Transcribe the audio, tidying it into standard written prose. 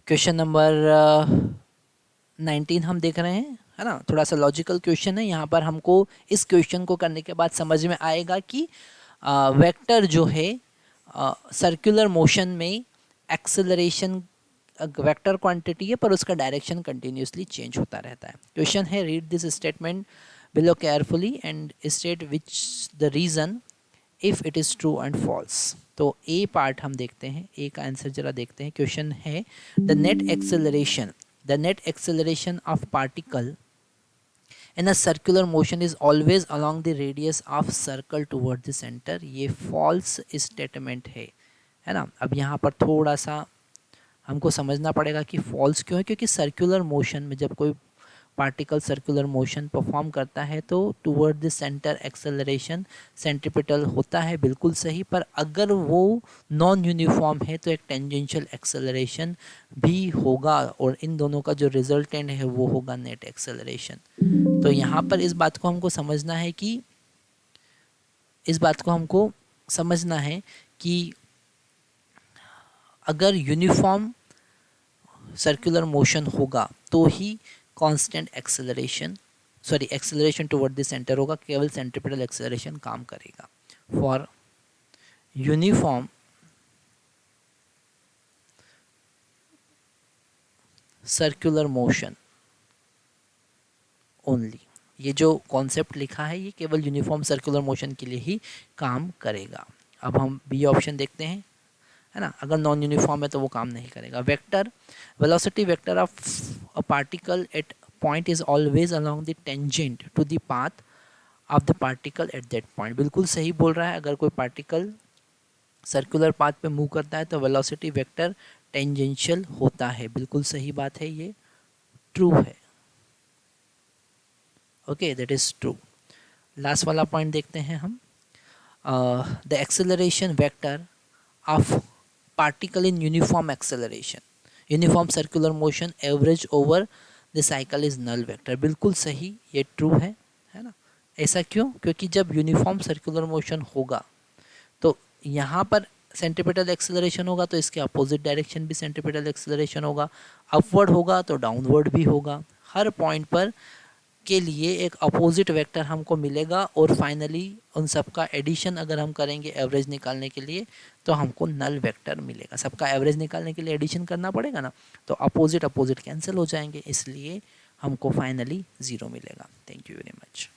Question number 19 हम देख रहे हैं, है ना। थोड़ा सा लॉजिकल क्वेश्चन है। यहाँ पर हमको इस क्वेश्चन को करने के बाद समझ में आएगा कि वेक्टर जो है सर्कुलर मोशन में एक्सेलरेशन वेक्टर क्वांटिटी है, पर उसका डायरेक्शन कंटिन्यूसली चेंज होता रहता है। क्वेश्चन है, read this statement below carefully and state which the reason if it is true and false. तो ए पार्ट हम देखते हैं, ए का आंसर जरा देखते हैं। क्वेश्चन है, the net acceleration of particle in a circular motion is always along the radius of circle toward the center। ये false statement है ना। अब यहाँ पर थोड़ा सा हमको समझना पड़ेगा कि false क्यों है, क्योंकि सर्कुलर मोशन में जब कोई पार्टिकल सर्कुलर मोशन परफॉर्म करता है तो toward the centre acceleration centripetal होता है, बिल्कुल सही। पर अगर वो नॉन यूनिफॉर्म है तो एक टेंजेंशियल एक्सेलरेशन भी होगा, और इन दोनों का जो रिजल्टेंट है वो होगा नेट एक्सेलरेशन। तो यहाँ पर इस बात को हमको समझना है कि अगर यूनिफॉर्म सर्कुलर मोशन होगा तो ही constant acceleration toward the centre होगा, केवल सेंट्रीपिटल एक्सेलरेशन काम करेगा। For uniform circular motion only, ये जो कॉन्सेप्ट लिखा है ये केवल यूनिफॉर्म सर्कुलर मोशन के लिए ही काम करेगा। अब हम बी ऑप्शन देखते हैं, है ना। अगर नॉन यूनिफॉर्म है तो वो काम नहीं करेगा। Velocity vector of a particle at point is always along the tangent to the path of the particle at that point. बिल्कुल सही बोल रहा है। अगर कोई पार्टिकल सर्कुलर पाथ पे मूव करता है तो वेलोसिटी वेक्टर टेंजेंशियल होता है, बिल्कुल सही बात है, ये ट्रू है। Okay, that is true. Last वाला पॉइंट देखते हैं हम। The acceleration vector of particle in uniform circular motion average over the cycle is null vector. बिल्कुल सही, ये ट्रू है ना। ऐसा क्यों? क्योंकि जब यूनिफॉर्म सर्कुलर मोशन होगा तो यहाँ पर सेंट्रीपिटल एक्सेलरेशन होगा तो इसके अपोजिट डायरेक्शन भी सेंट्रीपिटल एक्सेलरेशन होगा, अपवर्ड होगा तो डाउनवर्ड भी होगा। हर पॉइंट पर के लिए एक अपोजिट वेक्टर हमको मिलेगा, और फाइनली उन सबका एडिशन अगर हम करेंगे एवरेज निकालने के लिए तो हमको नल वेक्टर मिलेगा। सबका एवरेज निकालने के लिए एडिशन करना पड़ेगा ना, तो अपोजिट कैंसिल हो जाएंगे, इसलिए हमको फाइनली 0 मिलेगा। Thank you very much.